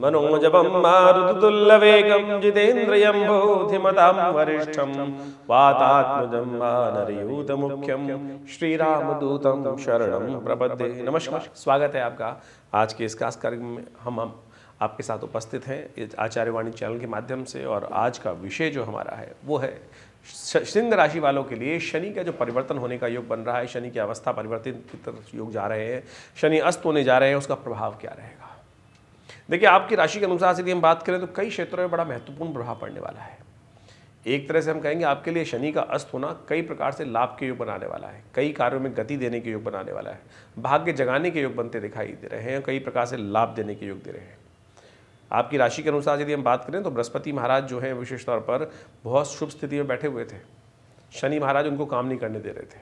मनोजवं मारुततुल्यवेगं जितेन्द्रियं बुद्धिमतां वरिष्ठं वातात्मजं वानरयूथमुख्यं श्रीरामदूतं शरणं प्रपद्ये। नमस्कार, स्वागत है आपका आज के इस खास कार्यक्रम में। हम आपके साथ उपस्थित हैं आचार्यवाणी चैनल के माध्यम से, और आज का विषय जो हमारा है वो है सिंह राशि वालों के लिए शनि का जो परिवर्तन होने का योग बन रहा है, शनि की अवस्था परिवर्तित की तरफ योग जा रहे हैं, शनि अस्त होने जा रहे हैं, उसका प्रभाव क्या रहेगा। देखिए, आपकी राशि के अनुसार से यदि हम बात करें तो कई क्षेत्रों में बड़ा महत्वपूर्ण प्रभाव पड़ने वाला है। एक तरह से हम कहेंगे आपके लिए शनि का अस्त होना कई प्रकार से लाभ के योग बनाने वाला है, कई कार्यों में गति देने के योग बनाने वाला है, भाग्य जगाने के योग बनते दिखाई दे रहे हैं, कई प्रकार से लाभ देने के योग दे रहे हैं। आपकी राशि के अनुसार यदि हम बात करें तो बृहस्पति महाराज जो हैं विशेष तौर पर बहुत शुभ स्थिति में बैठे हुए थे। शनि महाराज उनको काम नहीं करने दे रहे थे।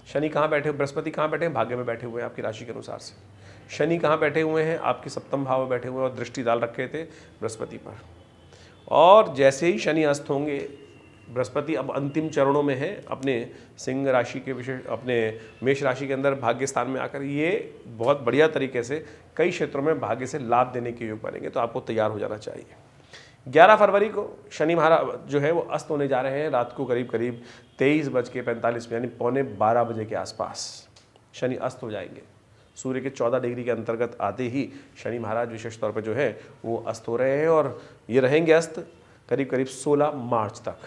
शनि कहाँ बैठे, बृहस्पति कहाँ बैठे हैं, भाग्य में बैठे हुए हैं आपकी राशि के अनुसार से। शनि कहाँ बैठे हुए हैं, आपके सप्तम भाव में बैठे हुए हैं और दृष्टि डाल रखे थे बृहस्पति पर। और जैसे ही शनि अस्त होंगे, बृहस्पति अब अंतिम चरणों में है अपने सिंह राशि के विशेष अपने मेष राशि के अंदर भाग्य स्थान में आकर ये बहुत बढ़िया तरीके से कई क्षेत्रों में भाग्य से लाभ देने के योग बनेंगे। तो आपको तैयार हो जाना चाहिए। 11 फरवरी को शनि महाराज जो है वो अस्त होने जा रहे हैं रात को करीब 23:45 यानी 11:45 बजे के आसपास शनि अस्त हो जाएंगे। सूर्य के 14 डिग्री के अंतर्गत आते ही शनि महाराज विशेष तौर पर जो है वो अस्त हो रहे हैं, और ये रहेंगे अस्त करीब 16 मार्च तक।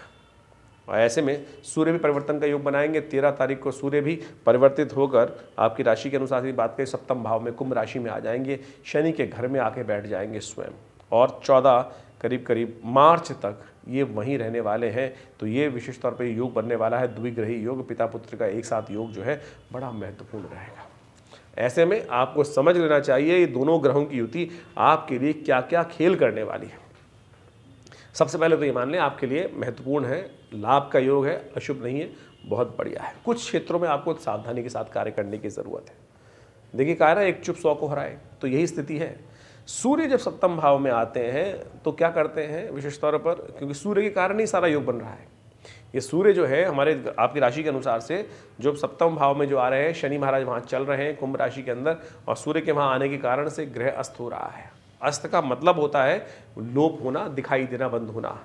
और ऐसे में सूर्य भी परिवर्तन का योग बनाएंगे। 13 तारीख को सूर्य भी परिवर्तित होकर आपकी राशि के अनुसार बात करें सप्तम भाव में कुंभ राशि में आ जाएंगे, शनि के घर में आके बैठ जाएंगे स्वयं। और 14 करीब मार्च तक ये वहीं रहने वाले हैं। तो ये विशेष तौर पर योग बनने वाला है द्विग्रही योग, पिता पुत्र का एक साथ योग जो है बड़ा महत्वपूर्ण रहेगा। ऐसे में आपको समझ लेना चाहिए ये दोनों ग्रहों की युति आपके लिए क्या क्या खेल करने वाली है। सबसे पहले तो ये मान लें आपके लिए महत्वपूर्ण है, लाभ का योग है, अशुभ नहीं है, बहुत बढ़िया है। कुछ क्षेत्रों में आपको सावधानी के साथ कार्य करने की जरूरत है। देखिए, कहा ना एक चुप 100 को हराए, तो यही स्थिति है। सूर्य जब सप्तम भाव में आते हैं तो क्या करते हैं विशेष तौर पर, क्योंकि सूर्य के कारण ही सारा योग बन रहा है। ये सूर्य जो है हमारे आपकी राशि के अनुसार से जो सप्तम भाव में जो आ रहे हैं, शनि महाराज वहाँ चल रहे हैं कुंभ राशि के अंदर, और सूर्य के वहाँ आने के कारण से ग्रह अस्त हो रहा है। अस्त का मतलब होता है लोप होना, दिखाई देना बंद होना।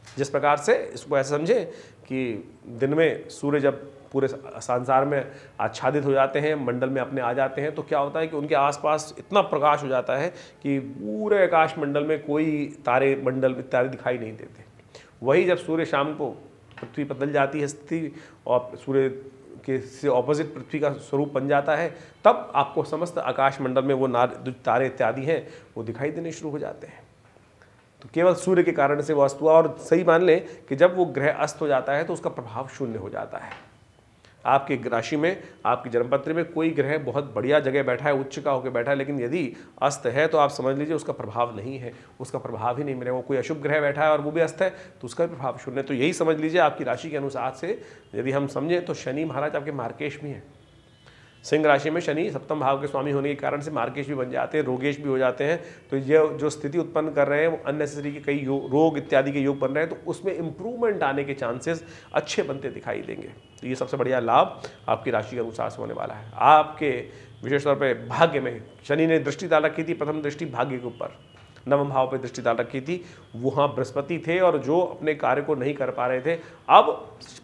जिस प्रकार से इसको ऐसे समझे कि दिन में सूर्य जब पूरे संसार में आच्छादित हो जाते हैं, मंडल में अपने आ जाते हैं, तो क्या होता है कि उनके आसपास इतना प्रकाश हो जाता है कि पूरे आकाश मंडल में कोई तारे मंडल इत्यादि दिखाई नहीं देते। वही जब सूर्य शाम को पृथ्वी बदल जाती है स्थिति और सूर्य के से ऑपोजिट पृथ्वी का स्वरूप बन जाता है, तब आपको समस्त आकाश मंडल में वो तारे इत्यादि हैं वो दिखाई देने शुरू हो जाते हैं। तो केवल सूर्य के कारण से वो अस्त हुआ। और सही मान लें कि जब वो ग्रह अस्त हो जाता है तो उसका प्रभाव शून्य हो जाता है। आपकी राशि में, आपकी जन्मपत्र में कोई ग्रह बहुत बढ़िया जगह बैठा है, उच्च का होकर बैठा है, लेकिन यदि अस्त है तो आप समझ लीजिए उसका प्रभाव नहीं है, उसका प्रभाव ही नहीं मिलेगा। कोई अशुभ ग्रह बैठा है और वो भी अस्त है तो उसका भी प्रभाव शून्य। तो यही समझ लीजिए आपकी राशि के अनुसार से यदि हम समझें तो शनि महाराज आपके मार्केश भी हैं। सिंह राशि में शनि सप्तम भाव के स्वामी होने के कारण से मार्केश भी बन जाते हैं, रोगेश भी हो जाते हैं। तो ये जो स्थिति उत्पन्न कर रहे हैं वो अननेसेसरी के कई रोग इत्यादि के योग बन रहे हैं, तो उसमें इंप्रूवमेंट आने के चांसेस अच्छे बनते दिखाई देंगे। तो ये सबसे बढ़िया लाभ आपकी राशि के अनुसार से होने वाला है। आपके विशेष तौर पर भाग्य में शनि ने दृष्टि डाल रखी थी, प्रथम दृष्टि भाग्य के ऊपर, नवम भाव पर दृष्टि डाल रखी थी, वहाँ बृहस्पति थे और जो अपने कार्य को नहीं कर पा रहे थे, अब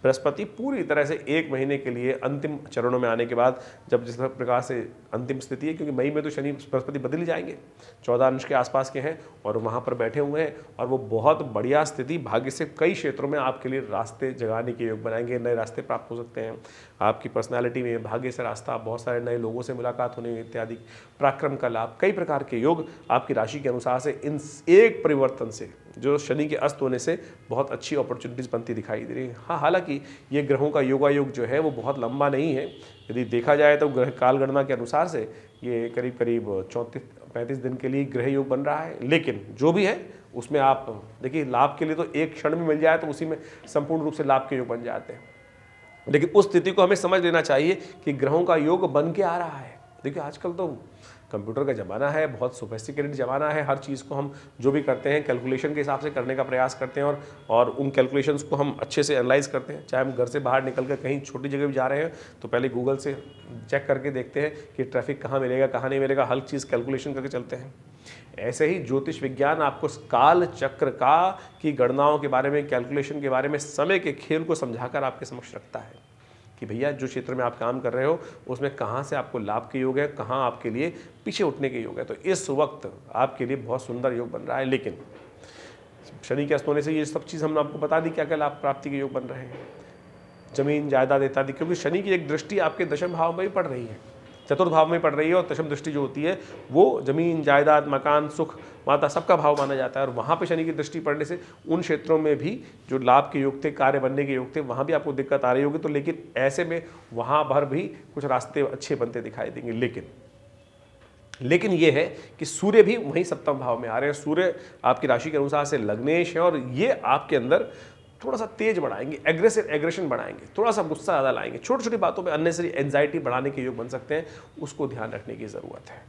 बृहस्पति पूरी तरह से 1 महीने के लिए अंतिम चरणों में आने के बाद, जब जिस प्रकार से अंतिम स्थिति है, क्योंकि मई में तो शनि बृहस्पति बदल जाएंगे, 14 अंश के आसपास के हैं और वहाँ पर बैठे हुए हैं, और वो बहुत बढ़िया स्थिति भाग्य से कई क्षेत्रों में आपके लिए रास्ते जगाने के योग बनाएंगे। नए रास्ते प्राप्त हो सकते हैं, आपकी पर्सनैलिटी में भाग्य से रास्ता, बहुत सारे नए लोगों से मुलाकात होने इत्यादि, पराक्रम का लाभ, कई प्रकार के योग आपकी राशि के अनुसार से इन एक परिवर्तन से, जो शनि के अस्त होने से बहुत अच्छी अपॉर्चुनिटीज बनती दिखाई दे रही है। हाँ, हालांकि ये ग्रहों का योगायोग जो है वो बहुत लंबा नहीं है। यदि देखा जाए तो ग्रह काल गणना के अनुसार से ये करीब 34-35 दिन के लिए ग्रह योग बन रहा है। लेकिन जो भी है उसमें आप देखिए, लाभ के लिए तो एक क्षण में मिल जाए तो उसी में संपूर्ण रूप से लाभ के योग बन जाते हैं। लेकिन उस स्थिति को हमें समझ लेना चाहिए कि ग्रहों का योग बन के आ रहा है। देखिए, आजकल तो कंप्यूटर का ज़माना है, बहुत सोफिस्टिकेटेड ज़माना है। हर चीज़ को हम जो भी करते हैं कैलकुलेशन के हिसाब से करने का प्रयास करते हैं, और उन कैलकुलेशंस को हम अच्छे से एनालाइज करते हैं। चाहे हम घर से बाहर निकल कर कहीं छोटी जगह भी जा रहे हैं तो पहले गूगल से चेक करके देखते हैं कि ट्रैफिक कहाँ मिलेगा, कहाँ नहीं मिलेगा, हर चीज़ कैलकुलेशन करके चलते हैं। ऐसे ही ज्योतिष विज्ञान आपको काल चक्र की गणनाओं के बारे में, कैलकुलेशन के बारे में, समय के खेल को समझाकर आपके समक्ष रखता है कि भैया जो क्षेत्र में आप काम कर रहे हो उसमें कहाँ से आपको लाभ के योग है, कहाँ आपके लिए पीछे उठने के योग है। तो इस वक्त आपके लिए बहुत सुंदर योग बन रहा है। लेकिन शनि के अस्त होने से ये सब चीज़ हमने आपको बता दी क्या क्या लाभ प्राप्ति के योग बन रहे हैं, जमीन जायदाद इत्यादि, क्योंकि शनि की एक दृष्टि आपके दशम भाव में भी पड़ रही है, चतुर्थ भाव में पड़ रही है, और दशम दृष्टि जो होती है वो जमीन जायदाद मकान सुख माता सबका भाव माना जाता है। और वहाँ पे शनि की दृष्टि पड़ने से उन क्षेत्रों में भी जो लाभ के योग थे, कार्य बनने के योग थे, वहाँ भी आपको दिक्कत आ रही होगी। तो लेकिन ऐसे में वहाँ भर भी कुछ रास्ते अच्छे बनते दिखाई देंगे। लेकिन ये है कि सूर्य भी वहीं सप्तम भाव में आ रहे हैं। सूर्य आपकी राशि के अनुसार से लग्नेश है और ये आपके अंदर थोड़ा सा तेज बढ़ाएंगे, एग्रेशन बढ़ाएंगे, थोड़ा सा गुस्सा ज़्यादा लाएंगे, छोटी छोटी बातों में अननेसेसरी एंजाइटी बढ़ाने के योग बन सकते हैं। उसको ध्यान रखने की ज़रूरत है,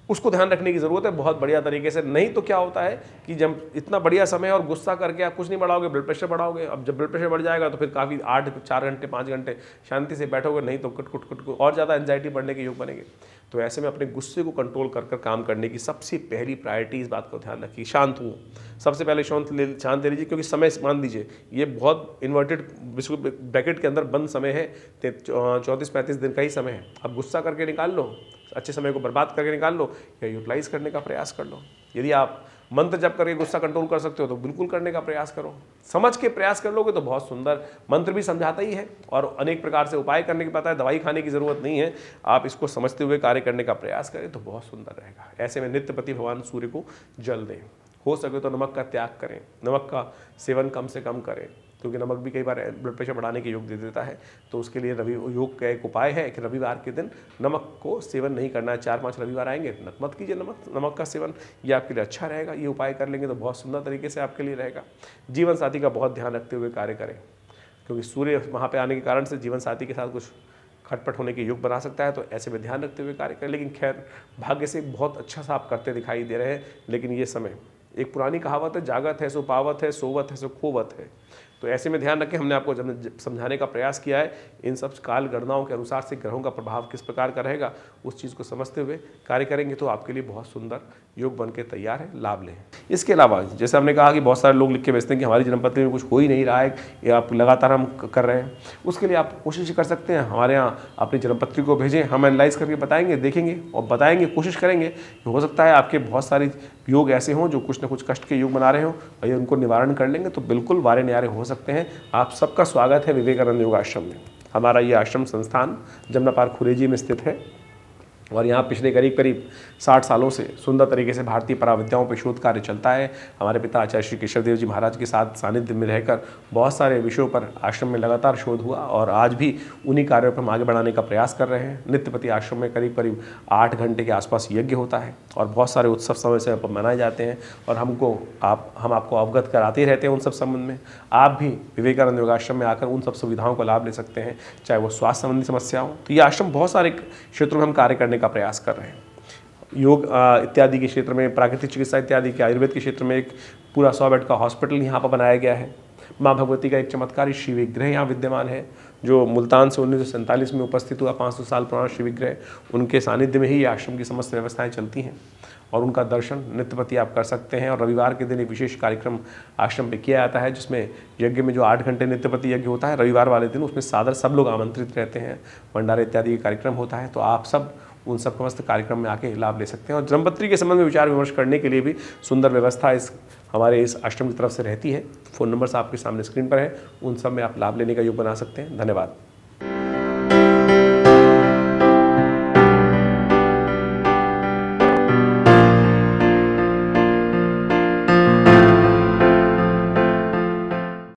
उसको ध्यान रखने की ज़रूरत है बहुत बढ़िया तरीके से। नहीं तो क्या होता है कि जब इतना बढ़िया समय और गुस्सा करके आप कुछ नहीं बढ़ाओगे, ब्लड प्रेशर बढ़ाओगे। अब जब ब्लड प्रेशर बढ़ जाएगा तो फिर काफ़ी 4 घंटे 5 घंटे शांति से बैठोगे, नहीं तो कुट और ज़्यादा एंजाइटी बढ़ने के योग बनेंगे। तो ऐसे में अपने गुस्से को कंट्रोल कर काम करने की सबसे पहली प्रायोरिटी, इस बात को ध्यान रखिए, शांत हो। सबसे पहले शांत ले लीजिए, क्योंकि समय मान लीजिए ये बहुत इन्वर्टेड ब्रैकेट के अंदर बंद समय है, 34-35 दिन का ही समय है। अब गुस्सा करके निकाल लो, अच्छे समय को बर्बाद करके निकाल लो या यूटिलाइज करने का प्रयास कर लो। यदि आप मंत्र जप करके गुस्सा कंट्रोल कर सकते हो तो बिल्कुल करने का प्रयास करो। समझ के प्रयास कर लोगे तो बहुत सुंदर। मंत्र भी समझाता ही है और अनेक प्रकार से उपाय करने की पता है, दवाई खाने की जरूरत नहीं है। आप इसको समझते हुए कार्य करने का प्रयास करें तो बहुत सुंदर रहेगा। ऐसे में नित्यपति भगवान सूर्य को जल दें, हो सके तो नमक का त्याग करें, नमक का सेवन कम से कम करें, क्योंकि नमक भी कई बार ब्लड प्रेशर बढ़ाने के योग दे देता है। तो उसके लिए योग का एक उपाय है कि रविवार के दिन नमक को सेवन नहीं करना है। 4-5 रविवार आएंगे मत कीजिए नमक का सेवन, ये आपके लिए अच्छा रहेगा। ये उपाय कर लेंगे तो बहुत सुंदर तरीके से आपके लिए रहेगा। जीवन साथी का बहुत ध्यान रखते हुए कार्य करें, क्योंकि सूर्य वहाँ पर आने के कारण से जीवन साथी के साथ कुछ खटपट होने के योग बना सकता है। तो ऐसे में ध्यान रखते हुए कार्य करें। लेकिन खैर भाग्य से बहुत अच्छा सा आप करते दिखाई दे रहे हैं। लेकिन ये समय, एक पुरानी कहावत है, जागत है सो पावत है, सोवत है सो खोवत है। तो ऐसे में ध्यान रखें, हमने आपको जब समझाने का प्रयास किया है इन सब काल गणनाओं के अनुसार से ग्रहों का प्रभाव किस प्रकार का रहेगा, उस चीज़ को समझते हुए कार्य करेंगे तो आपके लिए बहुत सुंदर योग बन के तैयार है, लाभ लें। इसके अलावा जैसे हमने कहा कि बहुत सारे लोग लिख के भेजते हैं कि हमारी जन्मपत्री में कुछ हो ही नहीं रहा है, ये आप लगातार हम कर रहे हैं। उसके लिए आप कोशिश कर सकते हैं, हमारे यहाँ अपनी जन्मपत्री को भेजें, हम एनालाइज करके बताएंगे, देखेंगे और बताएंगे, कोशिश करेंगे। हो सकता है आपके बहुत सारे योग ऐसे हों जो कुछ न कुछ कष्ट के योग बना रहे हों और ये उनको निवारण कर लेंगे तो बिल्कुल वारे न्यारे हो सकते हैं। आप सबका स्वागत है विवेकानंद योग आश्रम में। हमारा ये आश्रम संस्थान जमुना पार्क खुरेजी में स्थित है और यहाँ पिछले करीब 60 सालों से सुंदर तरीके से भारतीय पराविद्याओं पर शोध कार्य चलता है। हमारे पिता आचार्य श्री केशव देव जी महाराज के साथ सानिध्य में रहकर बहुत सारे विषयों पर आश्रम में लगातार शोध हुआ और आज भी उन्हीं कार्यों पर हम आगे बढ़ाने का प्रयास कर रहे हैं। नित्यपति आश्रम में करीब 8 घंटे के आसपास यज्ञ होता है और बहुत सारे उत्सव समय से मनाए जाते हैं और हम आपको अवगत कराते ही रहते हैं उन सब संबंध में। आप भी विवेकानंद योग आश्रम में आकर उन सब सुविधाओं का लाभ ले सकते हैं, चाहे वो स्वास्थ्य संबंधी समस्या हो। तो ये आश्रम बहुत सारे क्षेत्रों में हम कार्य करने का प्रयास कर रहे हैं। योग इत्यादि के क्षेत्र में, प्राकृतिक चिकित्सा इत्यादि के, आयुर्वेद के क्षेत्र में एक पूरा 100 बेड का हॉस्पिटल यहाँ पर बनाया गया है। माँ भगवती का एक चमत्कारी शिव विग्रह यहाँ विद्यमान है जो मुल्तान से 1947 में उपस्थित हुआ। 500 साल पुराना शिव विग्रह, उनके सानिध्य में ही आश्रम की समस्त व्यवस्थाएं चलती हैं और उनका दर्शन नित्यपति आप कर सकते हैं। और रविवार के दिन एक विशेष कार्यक्रम आश्रम पे किया जाता है जिसमें यज्ञ में जो 8 घंटे नित्यपति यज्ञ होता है रविवार वाले दिन, उसमें सादर सब लोग आमंत्रित रहते हैं, भंडारे इत्यादि कार्यक्रम होता है। तो आप सब उन सब समस्त कार्यक्रम में आके लाभ ले सकते हैं। और जन्मपत्री के संबंध में विचार विमर्श करने के लिए भी सुंदर व्यवस्था हमारे इस आश्रम की तरफ से रहती है। फ़ोन नंबर्स आपके सामने स्क्रीन पर है, उन सब में आप लाभ लेने का योग बना सकते हैं। धन्यवाद।